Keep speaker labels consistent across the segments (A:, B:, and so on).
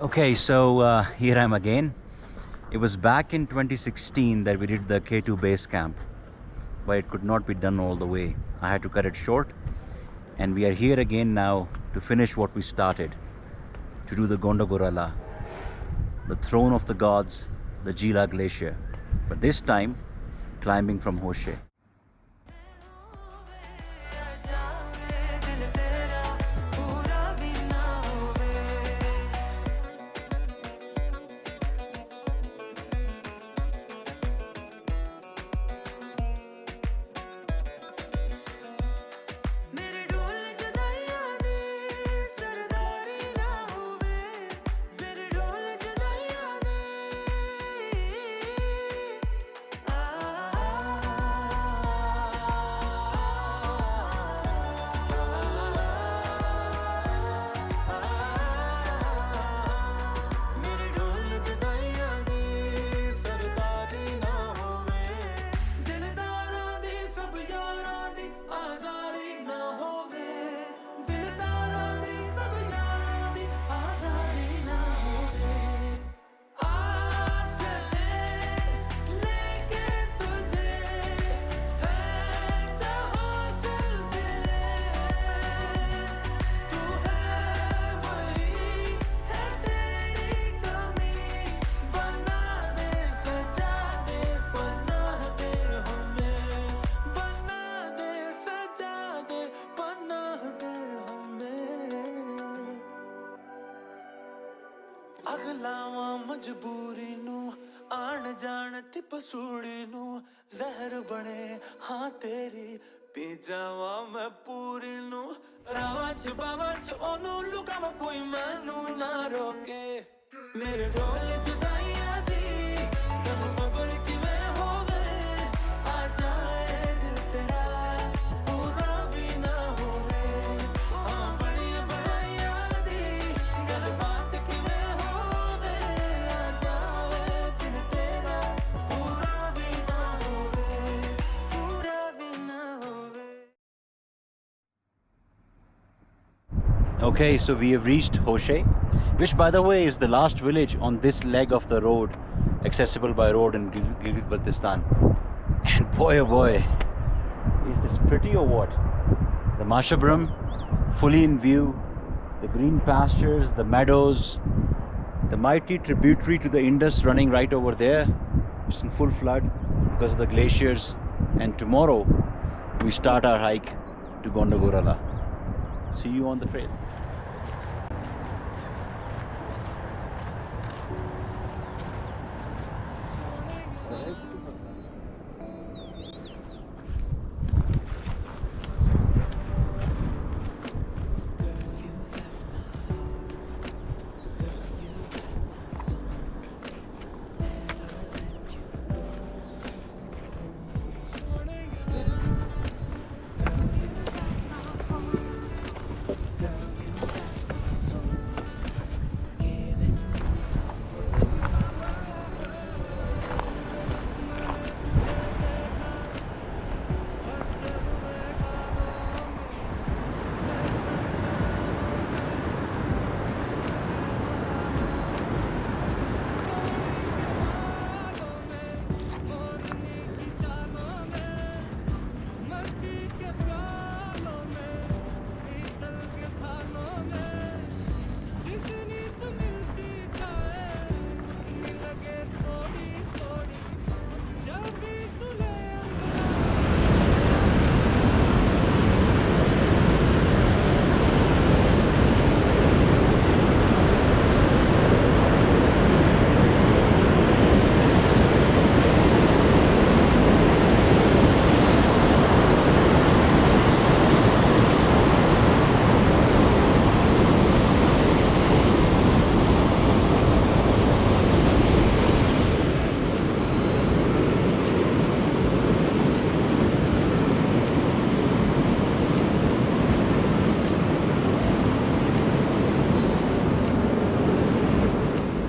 A: Okay, so here I am again. It was back in 2016 that we did the K2 base camp, but it could not be done all the way. I had to cut it short, and we are here again now to finish what we started, to do the Gondogoro La, the throne of the gods, the Gila Glacier, but this time climbing from Hushe.
B: अगलावा मजबूरी नू आन जान ती पसूड़ी नू जहर बने हाँ तेरी पी जावा मैं पूरी नू रावा च बावा च ओनू लुकावा कोई मैनू ना रोके मेरे ढोल जुदाइयां दी तन्नू खबर किवें होवे आ जाए दिल तेरा पूरा भी ना होवे हाँ बड़िया बड़ाइयां दी गल बात किवें होवे आ जाए दिल तेरा पूरा भी ना होवे पूरा भी ना होवे.
A: Okay, so we have reached Hushe, which by the way is the last village on this leg of the road, accessible by road in Gilgit-Baltistan. And boy oh boy, is this pretty or what? The Masherbrum, fully in view, the green pastures, the meadows, the mighty tributary to the Indus running right over there. It's in full flood because of the glaciers, and tomorrow we start our hike to Gondogoro La. See you on the trail.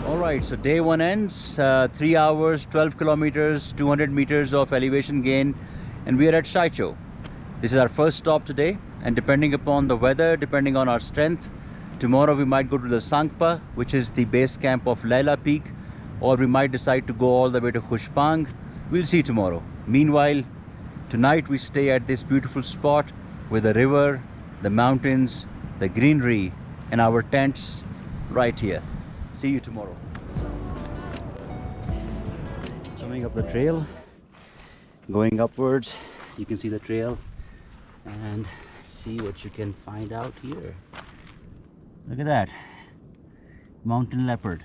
A: Alright, so day one ends, 3 hours, 12 kilometers, 200 meters of elevation gain, and we are at Saicho. This is our first stop today, and depending upon the weather, depending on our strength, Tomorrow we might go to Dalsangpa, which is the base camp of Laila Peak, or we might decide to go all the way to Khuspang. We'll see tomorrow. Meanwhile, tonight we stay at this beautiful spot with the river, the mountains, the greenery, and our tents right here. See you tomorrow. Coming up the trail, going upwards, you can see the trail and see what you can find out here. Look at that, mountain leopard.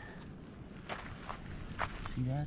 A: See that?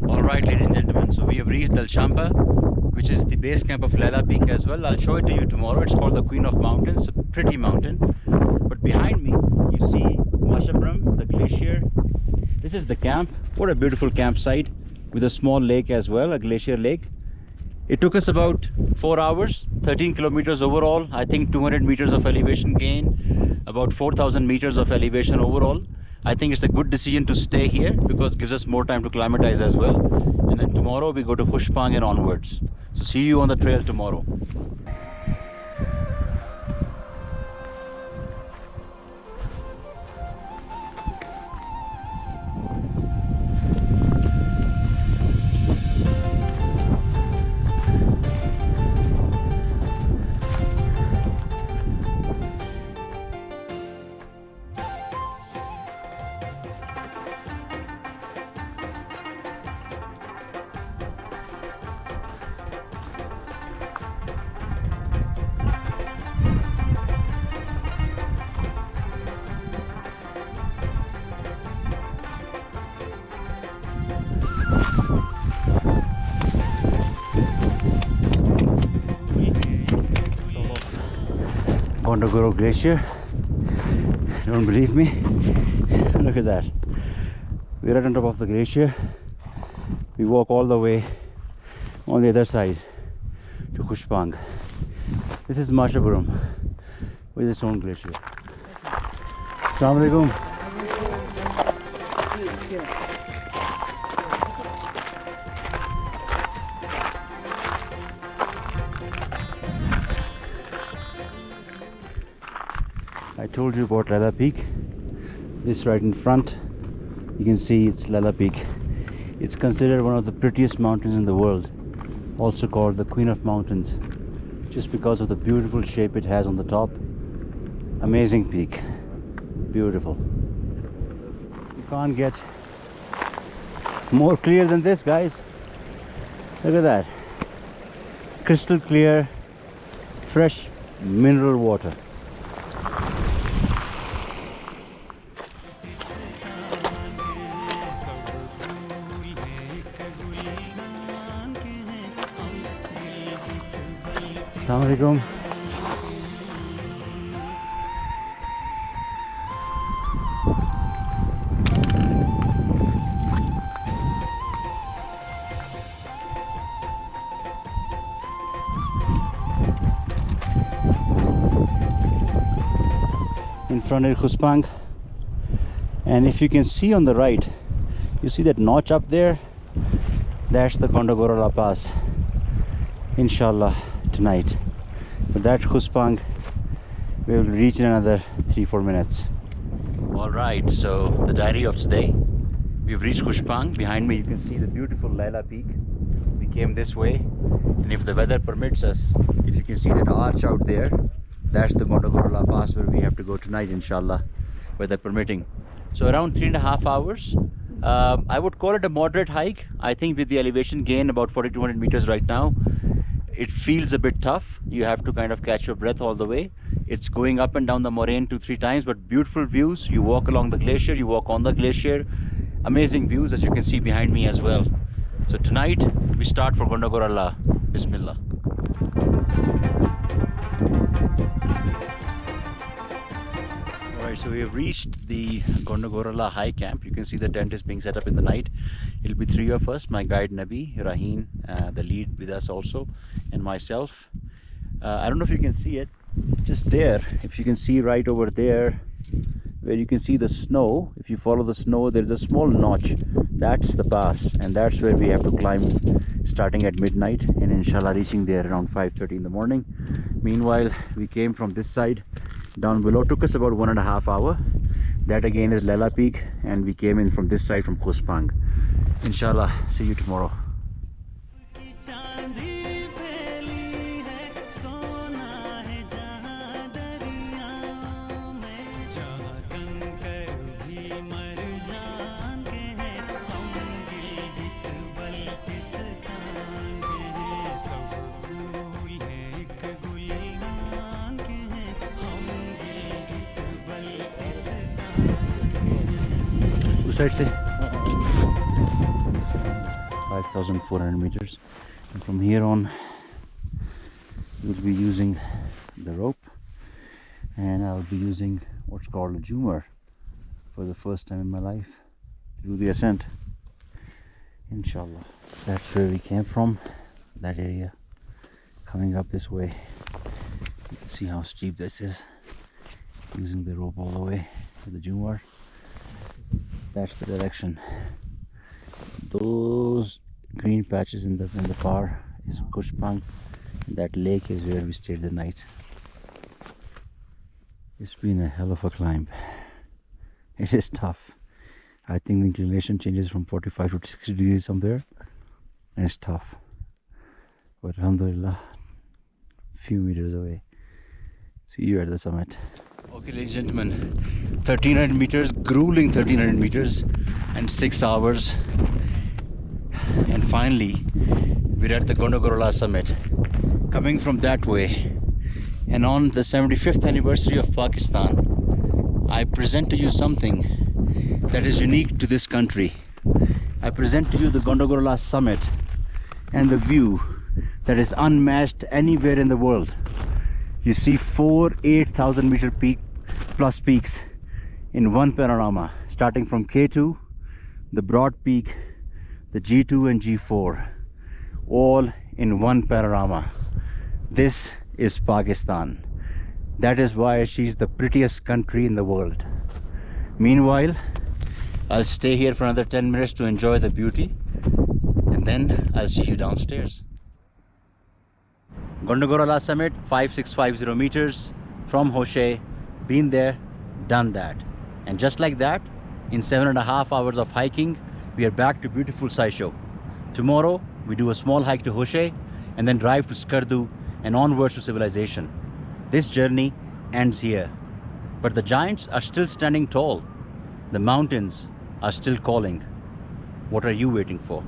A: Alright, ladies and gentlemen, so we have reached Dalsangpa, which is the base camp of Laila Peak as well. I'll show it to you tomorrow. It's called the Queen of Mountains, a pretty mountain. But behind me, you see Masherbrum, the glacier. This is the camp. What a beautiful campsite with a small lake as well, a glacier lake. It took us about 4 hours, 13 kilometers overall. I think 200 meters of elevation gain, about 4,000 meters of elevation overall. I think it's a good decision to stay here because it gives us more time to climatize as well. And then tomorrow we go to Khuspang and onwards. So see you on the trail tomorrow. Gondogoro Glacier. Don't believe me? Look at that. We're right on top of the glacier. We walk all the way on the other side to Khuspang. This is Masherbrum with its own glacier. Assalamu alaikum. I told you about Laila Peak. This right in front, you can see it's Laila Peak. It's considered one of the prettiest mountains in the world, also called the Queen of Mountains, just because of the beautiful shape it has on the top. Amazing peak, beautiful. You can't get more clear than this, guys. Look at that. Crystal clear, fresh mineral water. Assalamualaikum. In front is Khuspang, and if you can see on the right, you see that notch up there, that's the Gondogoro La Pass. Inshallah tonight, but that Khuspang we will reach in another 3-4 minutes. All right, so the diary of today, we've reached Khuspang. Behind me you can see the beautiful Laila Peak. We came this way, and if the weather permits us, if you can see that arch out there, that's the Gondogoro La Pass where we have to go tonight, inshallah, weather permitting. So around 3.5 hours. I would call it a moderate hike. I think with the elevation gain about 4,200 meters right now, it feels a bit tough. You have to kind of catch your breath all the way. It's going up and down the moraine 2-3 times, but beautiful views. You walk along the glacier, you walk on the glacier. Amazing views, as you can see behind me as well. So tonight we start for Gondogoro La. Bismillah. Alright, so we have reached the Gondogoro La high camp. You can see the tent is being set up in the night. It'll be 3 of us, my guide Nabi, Raheen, the lead with us also, and myself. I don't know if you can see it, just there, if you can see right over there, where you can see the snow. If you follow the snow, there's a small notch. That's the pass, and that's where we have to climb starting at midnight, and inshallah reaching there around 5:30 in the morning. Meanwhile, we came from this side down below. Took us about 1.5 hours. That again is Laila Peak, and we came in from this side from Khuspang. Inshallah, see you tomorrow. Side say 5,400 meters, and from here on we'll be using the rope, and I'll be using what's called a Jumar for the first time in my life to do the ascent, inshallah. That's where we came from, that area, coming up this way. You can see how steep this is, using the rope all the way with the Jumar. That's the direction. Those green patches in the far is Khuspang, and that lake is where we stayed the night. It's been a hell of a climb. It is tough. I think the inclination changes from 45 to 60 degrees somewhere, and it's tough. But alhamdulillah, few meters away. See you at the summit. Okay, ladies and gentlemen, 1,300 meters, grueling 1,300 meters, and 6 hours. And finally, we're at the Gondogoro La summit. Coming from that way, and on the 75th anniversary of Pakistan, I present to you something that is unique to this country. I present to you the Gondogoro La summit and the view that is unmatched anywhere in the world. You see 4 8,000 meter peak plus peaks in one panorama, starting from K2, the broad peak, the G2 and G4, all in one panorama. This is Pakistan. That is why she's the prettiest country in the world. Meanwhile, I'll stay here for another 10 minutes to enjoy the beauty, and then I'll see you downstairs. Gondogoro La summit, 5650 meters from Hushe. Been there, done that. And just like that, in 7.5 hours of hiking, we are back to beautiful Saicho. Tomorrow, we do a small hike to Hushe and then drive to Skardu and onwards to civilization. This journey ends here. But the giants are still standing tall. The mountains are still calling. What are you waiting for?